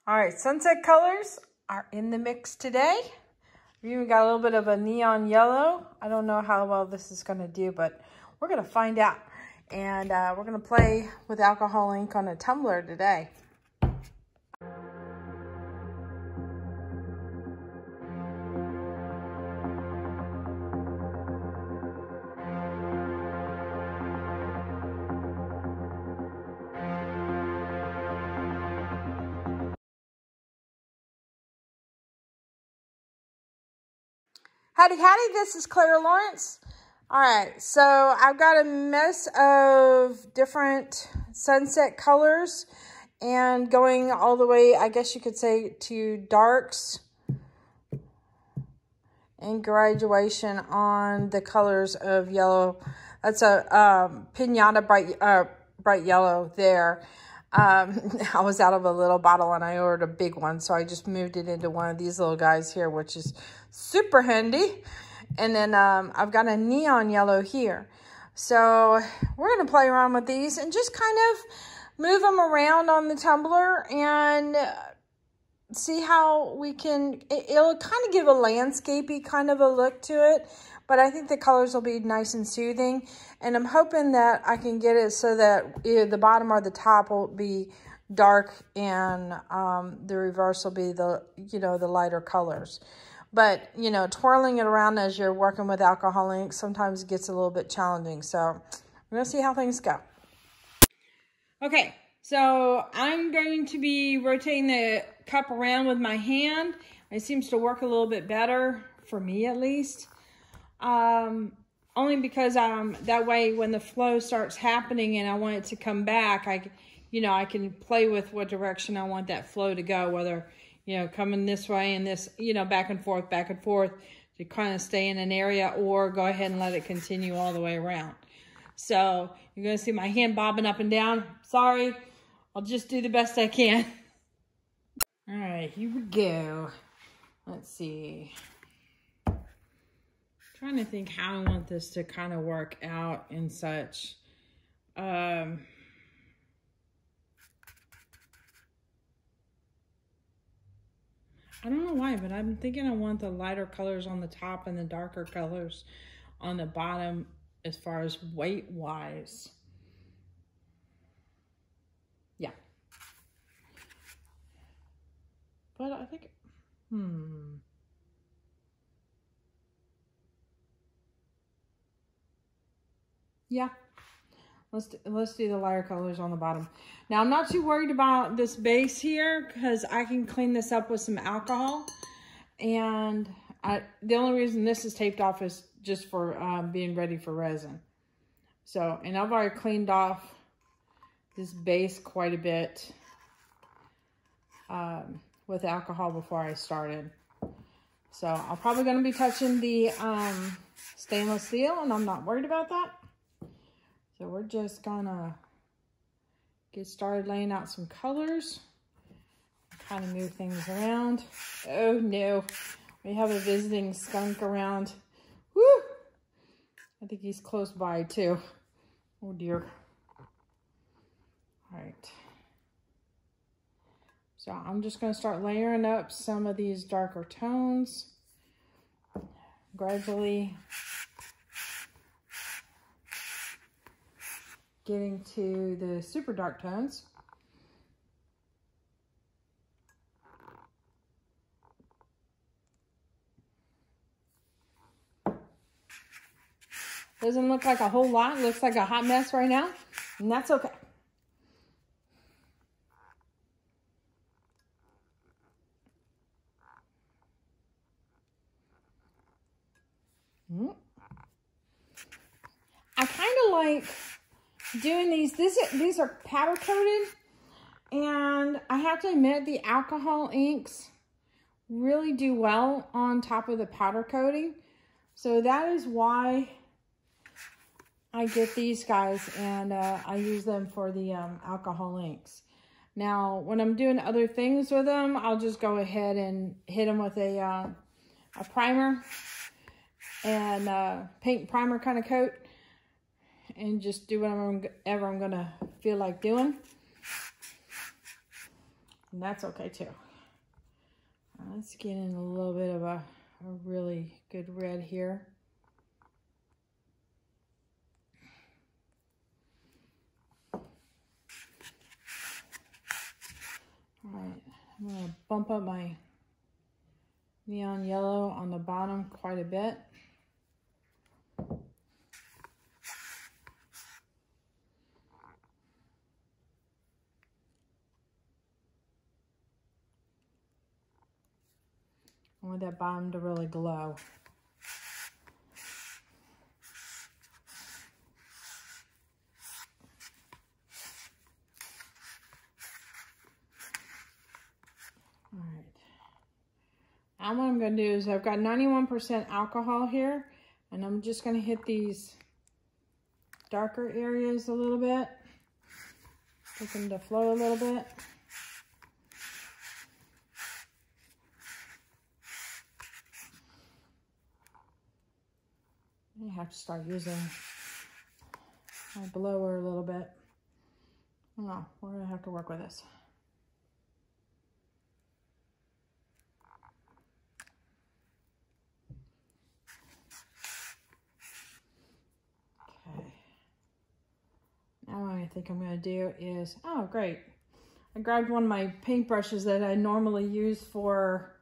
All right, sunset colors are in the mix today. We even got a little bit of a neon yellow. I don't know how well this is gonna do, but we're gonna find out. And we're gonna play with alcohol ink on a tumbler today. Howdy, howdy, this is Clara Lawrence. All right, so I've got a mess of different sunset colors and going all the way, I guess you could say, to darks and graduation on the colors of yellow. That's a pinata bright yellow there. I was out of a little bottle and I ordered a big one, so I just moved it into one of these little guys here, which is super handy. And then I've got a neon yellow here. So we're going to play around with these and just kind of move them around on the tumbler and see how we can, it'll kind of give a landscapey kind of a look to it. But I think the colors will be nice and soothing. And I'm hoping that I can get it so that either the bottom or the top will be dark and the reverse will be the, the lighter colors. But, twirling it around as you're working with alcohol ink sometimes gets a little bit challenging. So we're going to see how things go. Okay, so I'm going to be rotating the cup around with my hand. It seems to work a little bit better, for me at least. Only because that way when the flow starts happening and I want it to come back, I can play with what direction I want that flow to go, whether coming this way and this, back and forth to kind of stay in an area, or go ahead and let it continue all the way around. So you're going to see my hand bobbing up and down. Sorry, I'll just do the best I can. All right, here we go. Let's see. Trying to think how I want this to kind of work out and such. I don't know why, but I'm thinking I want the lighter colors on the top and the darker colors on the bottom as far as weight-wise. Yeah. But I think, yeah. Let's do the lighter colors on the bottom. Now, I'm not too worried about this base here because I can clean this up with some alcohol. And the only reason this is taped off is just for being ready for resin. So, and I've already cleaned off this base quite a bit with alcohol before I started. So, I'm probably going to be touching the stainless steel, and I'm not worried about that. So we're just gonna get started laying out some colors. Kind of move things around. Oh no, we have a visiting skunk around. Woo! I think he's close by too. Oh dear. All right. So I'm just gonna start layering up some of these darker tones gradually. Getting to the super dark tones. Doesn't look like a whole lot. Looks like a hot mess right now, and that's okay. I kind of like doing these. These are powder coated, and I have to admit the alcohol inks really do well on top of the powder coating. So that is why I get these guys, and I use them for the alcohol inks. Now, when I'm doing other things with them, I'll just go ahead and hit them with a primer and paint primer kind of coat, and just do whatever I'm gonna feel like doing. And that's okay too. Let's get in a little bit of a really good red here. All right, I'm going to bump up my neon yellow on the bottom quite a bit. I want that bottom to really glow. All right. Now what I'm going to do is I've got 91% alcohol here, and I'm just going to hit these darker areas a little bit. Get them to flow a little bit. I have to start using my blower a little bit. I don't know, we're gonna have to work with this. Okay. Now what I think I'm gonna do is, oh great. I grabbed one of my paintbrushes that I normally use for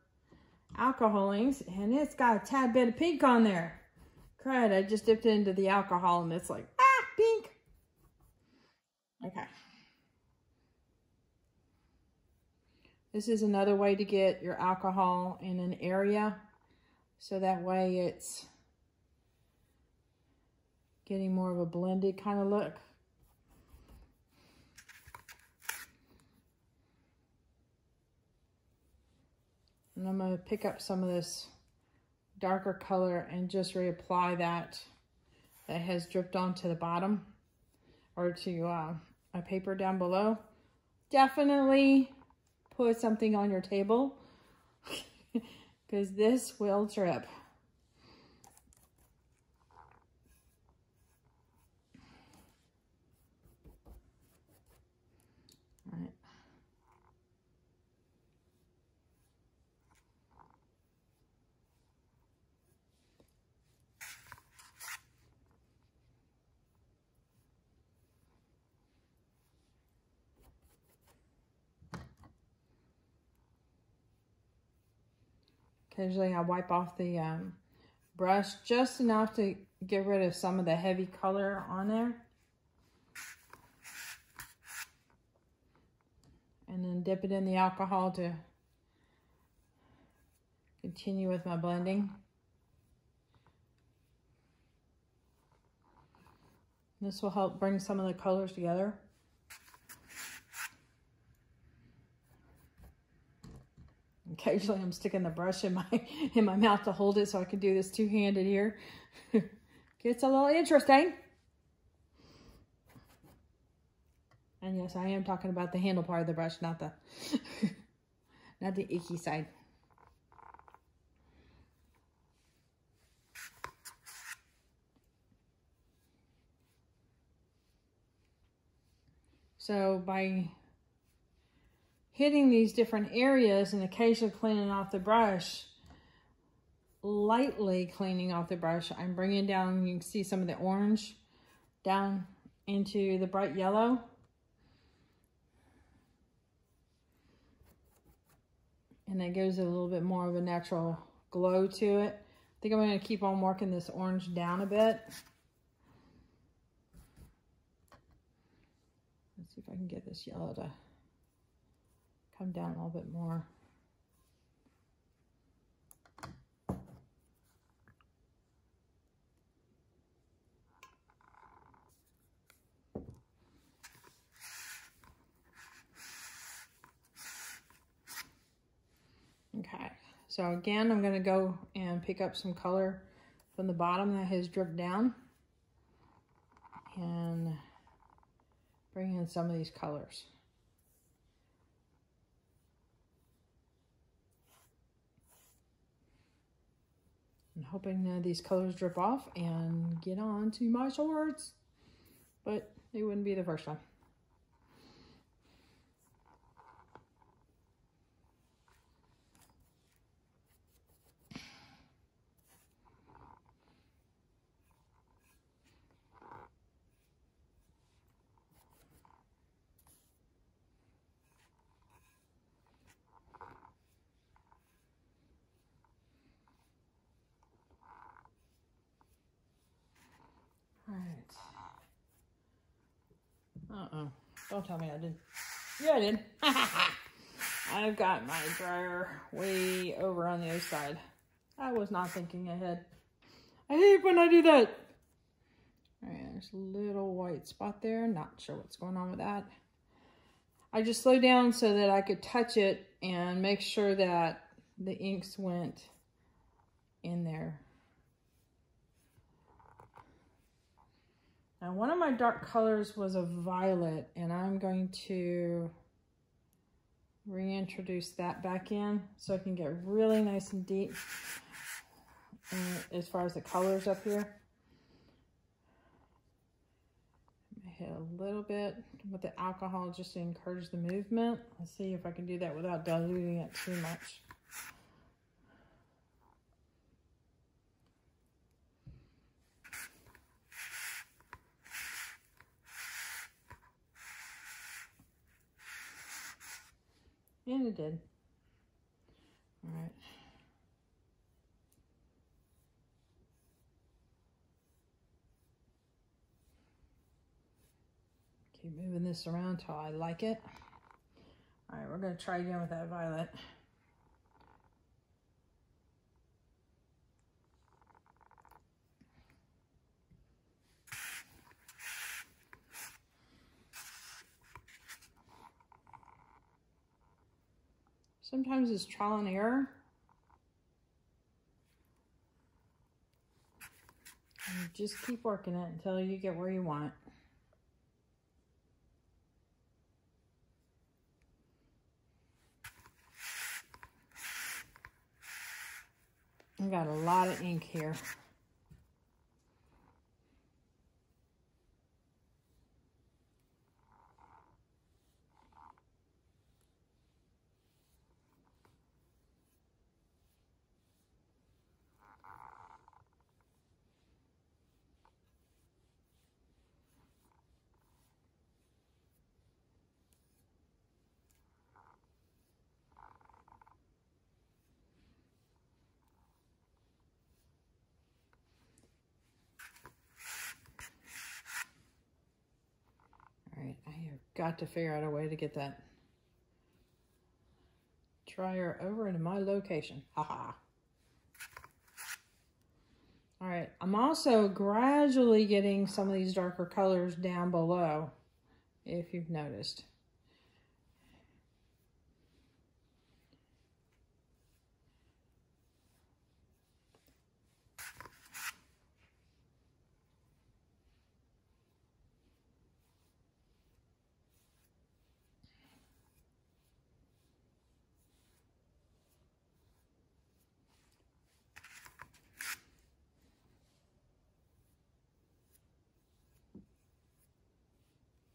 alcoholings, and it's got a tad bit of pink on there. Crud, I just dipped it into the alcohol and it's like, ah, pink. Okay. This is another way to get your alcohol in an area, so that way it's getting more of a blended kind of look. And I'm going to pick up some of this darker color and just reapply that has dripped onto the bottom, or to a paper down below. Definitely put something on your table because this will drip. All right. Occasionally I wipe off the brush just enough to get rid of some of the heavy color on there. And then dip it in the alcohol to continue with my blending. This will help bring some of the colors together. Occasionally I'm sticking the brush in my mouth to hold it so I can do this two-handed here. Gets a little interesting. And yes, I am talking about the handle part of the brush, not the not the icky side. So by hitting these different areas and occasionally cleaning off the brush, lightly cleaning off the brush, I'm bringing down, you can see some of the orange down into the bright yellow. And that gives it a little bit more of a natural glow to it. I think I'm going to keep on working this orange down a bit. Let's see if I can get this yellow to come down a little bit more. Okay, so again, I'm going to go and pick up some color from the bottom that has dripped down and bring in some of these colors. I'm hoping that these colors drip off and get on to my shorts, but it wouldn't be the first time. Uh-oh. Don't tell me I did. Yeah, I did. I've got my dryer way over on the other side. I was not thinking ahead. I hate when I do that. All right, there's a little white spot there. Not sure what's going on with that. I just slowed down so that I could touch it and make sure that the inks went in there. Now, one of my dark colors was a violet, and I'm going to reintroduce that back in so I can get really nice and deep as far as the colors up here. I hit a little bit with the alcohol just to encourage the movement. Let's see if I can do that without diluting it too much. And it did. All right. Keep moving this around till I like it. All right, we're going to try again with that violet. Sometimes it's trial and error. And just keep working it until you get where you want it. I got a lot of ink here. I have got to figure out a way to get that dryer over into my location. Haha. All right, I'm also gradually getting some of these darker colors down below, if you've noticed.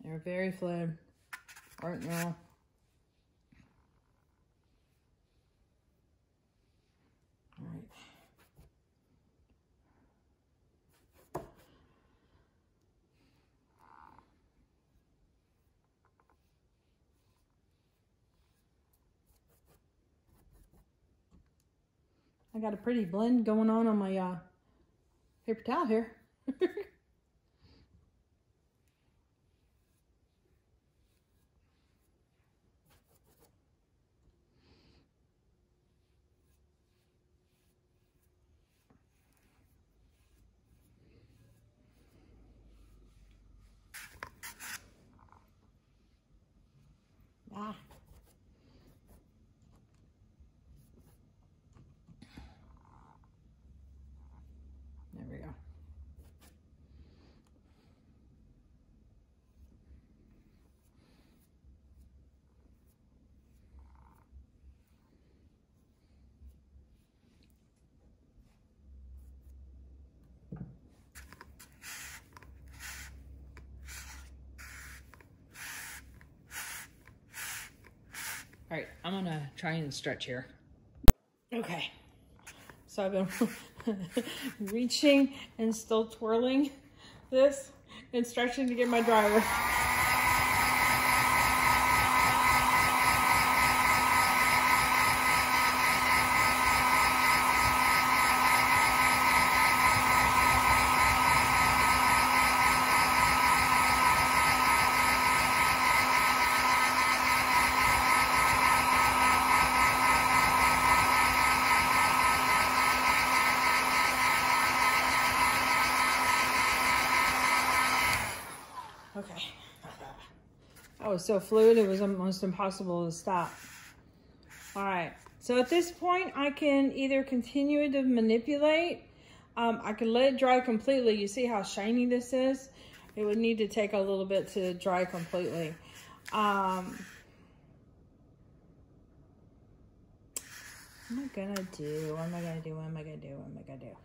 They're very fluid right now. All right. I got a pretty blend going on my paper towel here. There we go. All right, I'm gonna try and stretch here. Okay, so I've been reaching and still twirling this and stretching to get my dryer. was so fluid, it was almost impossible to stop. All right, so at this point, I can either continue to manipulate. I can let it dry completely. You see how shiny this is? It would need to take a little bit to dry completely. What am I gonna do? What am I gonna do? What am I gonna do? What am I gonna do?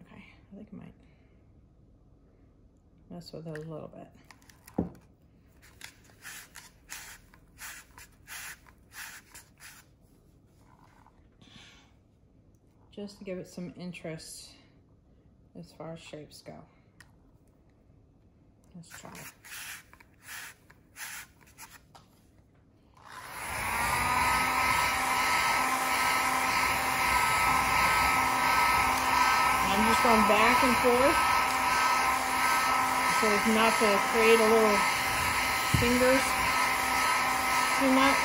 Okay, I think I might mess with it a little bit. Just to give it some interest as far as shapes go. Let's try it. I'm just going back and forth so as not to create a little fingers too much.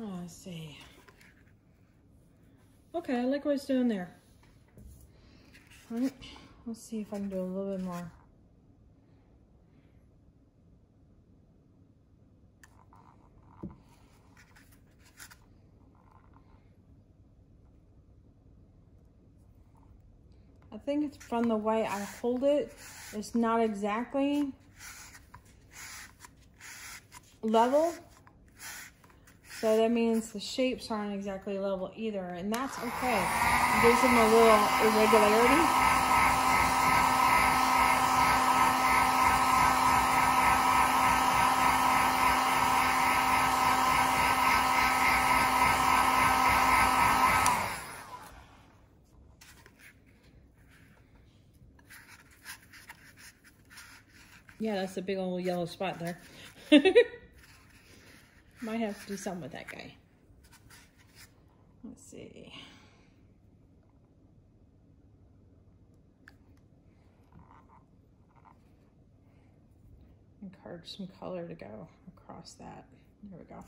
Let's see. Okay, I like what it's doing there. All right, let's see if I can do a little bit more. I think it's from the way I hold it. It's not exactly level. So that means the shapes aren't exactly level either, and that's okay. It gives them a little irregularity. Yeah, that's a big old yellow spot there. Might have to do something with that guy. Let's see. Encourage some color to go across that. There we go.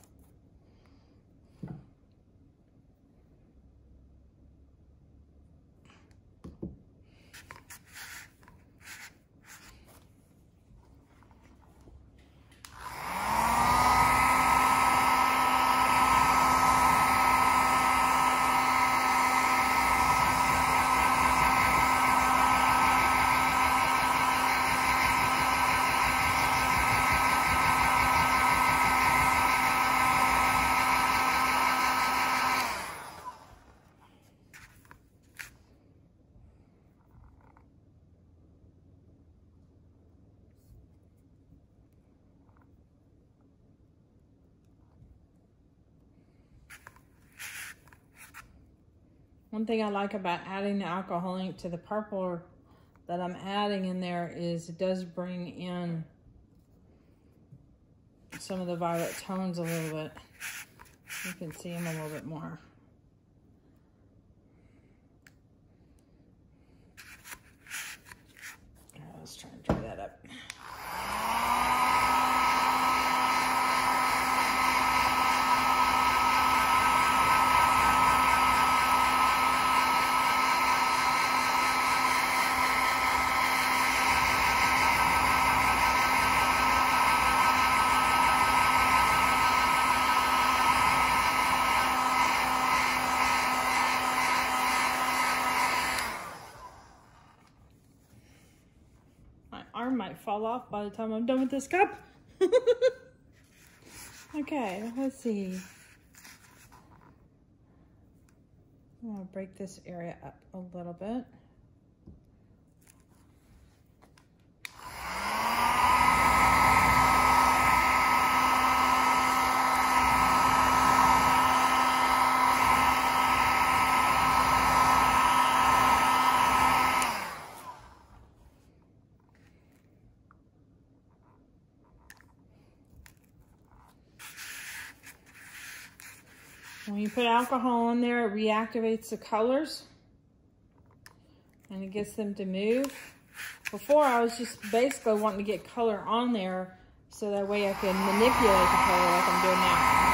One thing I like about adding the alcohol ink to the purple that I'm adding in there is it does bring in some of the violet tones a little bit. You can see them a little bit more. Let's try and dry that up. Arm might fall off by the time I'm done with this cup. Okay, let's see. I'm gonna break this area up a little bit. When you put alcohol in there, it reactivates the colors. and it gets them to move. Before, I was just basically wanting to get color on there so that way I can manipulate the color like I'm doing now.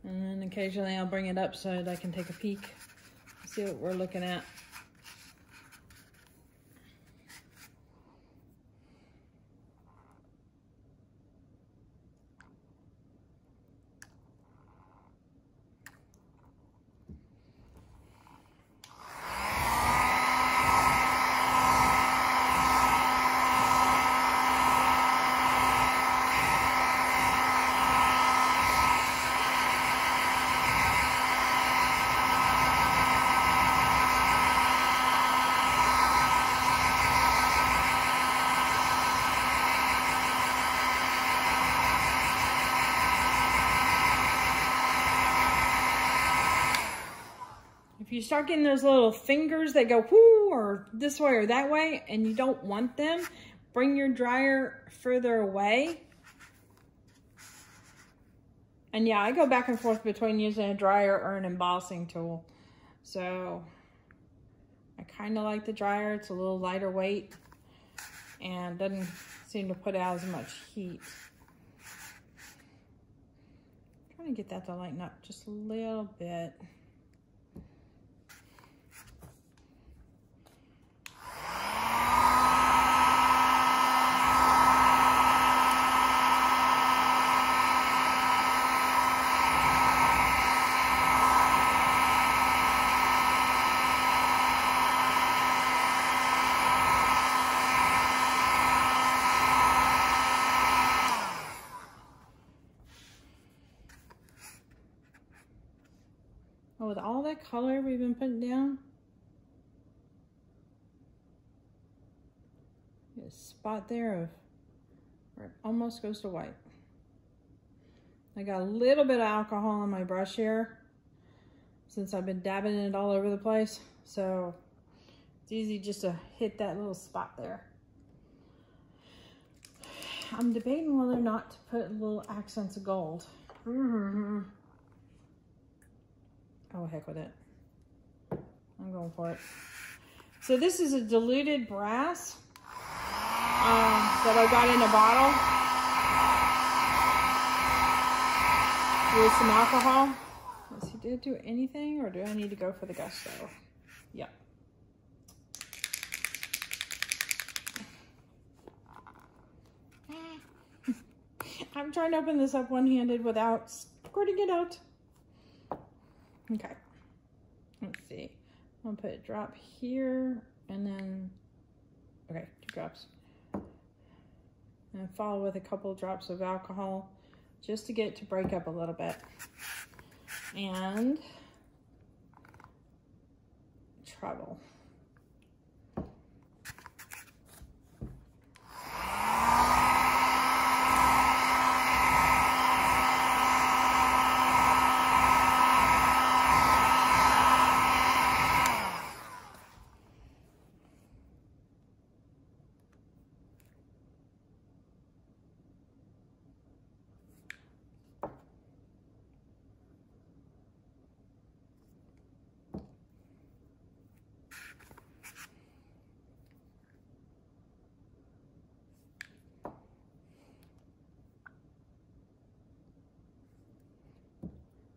And then occasionally I'll bring it up so that I can take a peek, see what we're looking at. If you start getting those little fingers that go whoo or this way or that way and you don't want them, bring your dryer further away. And yeah, I go back and forth between using a dryer or an embossing tool. So I kind of like the dryer. It's a little lighter weight and doesn't seem to put out as much heat. I'm trying to get that to lighten up just a little bit. With all that color we've been putting down, a spot there of where it almost goes to white. I got a little bit of alcohol on my brush here since I've been dabbing it all over the place, so it's easy just to hit that little spot there. I'm debating whether or not to put little accents of gold. Oh, heck with it. I'm going for it. So this is a diluted brass that I got in a bottle with some alcohol. Let's see, did it do anything or do I need to go for the gusto? Yep. I'm trying to open this up one-handed without squirting it out. Okay, let's see. I'm gonna put a drop here and then, okay, 2 drops. And follow with a couple of drops of alcohol just to get it to break up a little bit. And treble.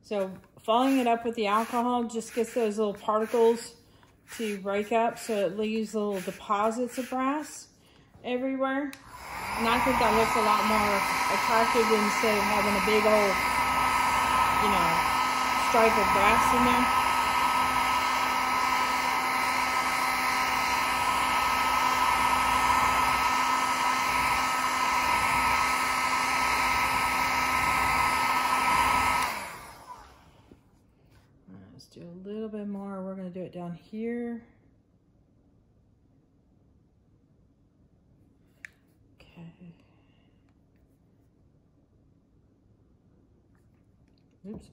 So following it up with the alcohol just gets those little particles to break up, so it leaves little deposits of brass everywhere. And I think that looks a lot more attractive instead of having a big old, you know, stripe of brass in there. Do a little bit more. We're going to do it down here. Okay. Oops.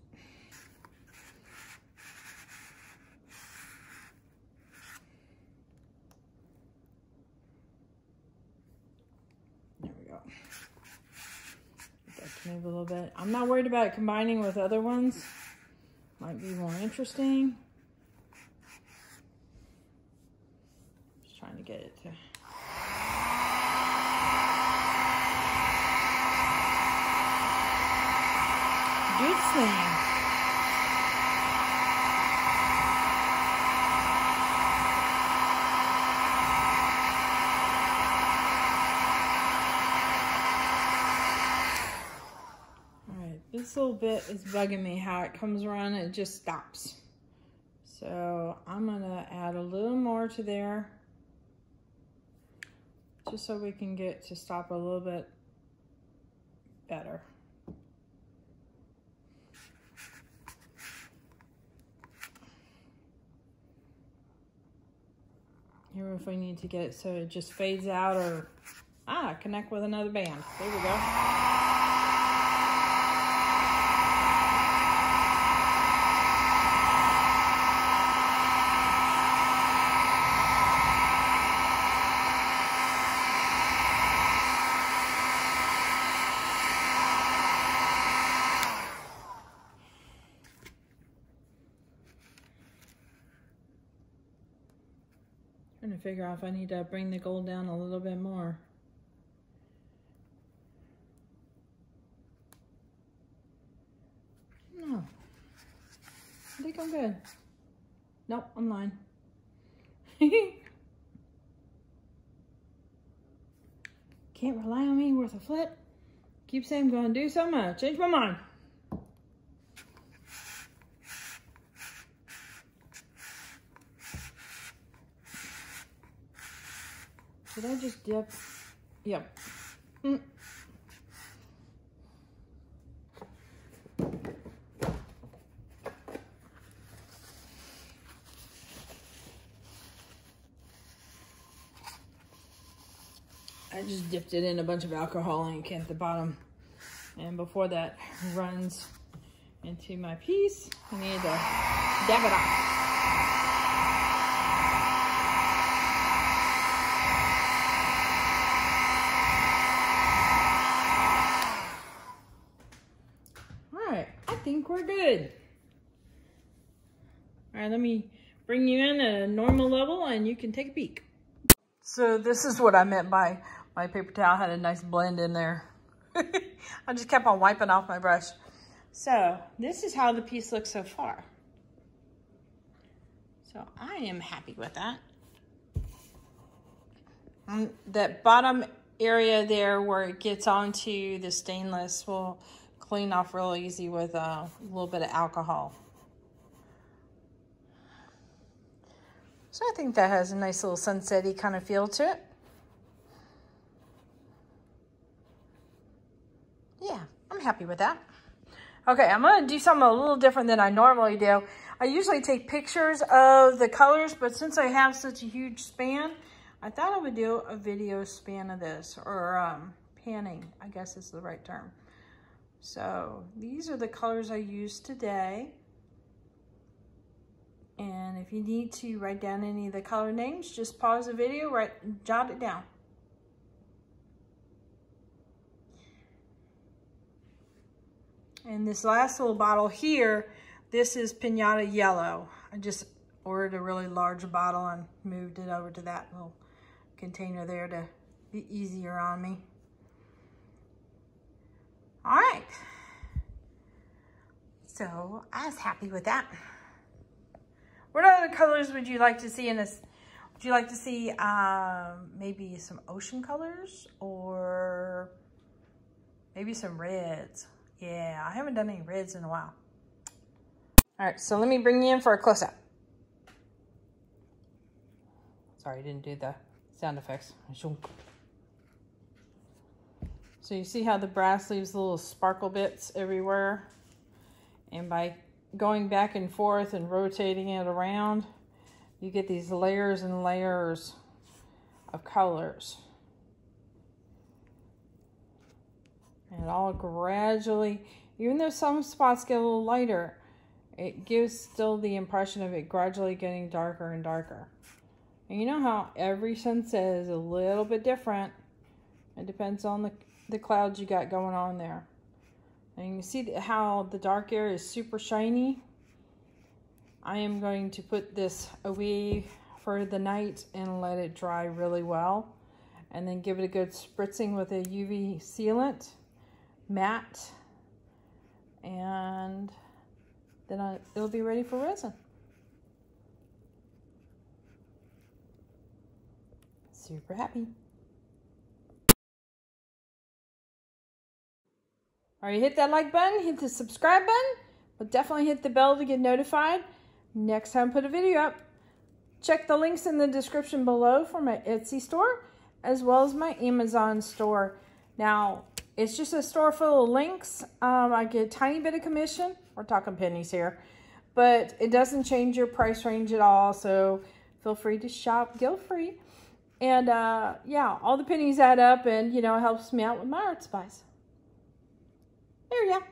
move a little bit. I'm not worried about it combining with other ones. Might be more interesting. Just trying to get it to... do its thing. This little bit is bugging me how it comes around and it just stops. So I'm gonna add a little more to there just so we can get to stop a little bit better. Here if we need to get it so it just fades out or connect with another band. There we go. Trying to figure out if I need to bring the gold down a little bit more. No. I think I'm good. Nope, I'm lying. Can't rely on me worth a flip. Keep saying I'm going to do something, I'll change my mind. Did I just dip? Yep. I just dipped it in a bunch of alcohol ink at the bottom. And before that runs into my piece, I need to dab it off. I think we're good. All right, let me bring you in at a normal level and you can take a peek. So this is what I meant by my paper towel had a nice blend in there. I just kept on wiping off my brush. So this is how the piece looks so far. So I am happy with that. That bottom area there where it gets onto the stainless will clean off real easy with a little bit of alcohol. So I think that has a nice little sunset-y kind of feel to it. Yeah, I'm happy with that. Okay, I'm gonna do something a little different than I normally do. I usually take pictures of the colors, but since I have such a huge span, I thought I would do a video span of this, or panning, I guess is the right term. So these are the colors I used today. And if you need to write down any of the color names, just pause the video, jot it down. And this last little bottle here, this is Pinata Yellow. I just ordered a really large bottle and moved it over to that little container there to be easier on me. All right, so I was happy with that. What other colors would you like to see in this? Would you like to see maybe some ocean colors or maybe some reds? Yeah, I haven't done any reds in a while. All right, so let me bring you in for a close-up. Sorry, I didn't do the sound effects. So you see how the brass leaves little sparkle bits everywhere? And by going back and forth and rotating it around, you get these layers and layers of colors. And it all gradually, even though some spots get a little lighter, it gives still the impression of it gradually getting darker and darker. And you know how every sunset is a little bit different. It depends on the clouds you got going on there. And you can see how the dark area is super shiny. I am going to put this away for the night and let it dry really well. And then give it a good spritzing with a UV sealant, matte. And then it'll be ready for resin. Super happy. All right, hit that like button, hit the subscribe button, but definitely hit the bell to get notified next time I put a video up. Check the links in the description below for my Etsy store, as well as my Amazon store. Now, it's just a store full of links. I get a tiny bit of commission. We're talking pennies here, but it doesn't change your price range at all, so feel free to shop guilt-free. And yeah, all the pennies add up, and you know, it helps me out with my art supplies. There you go.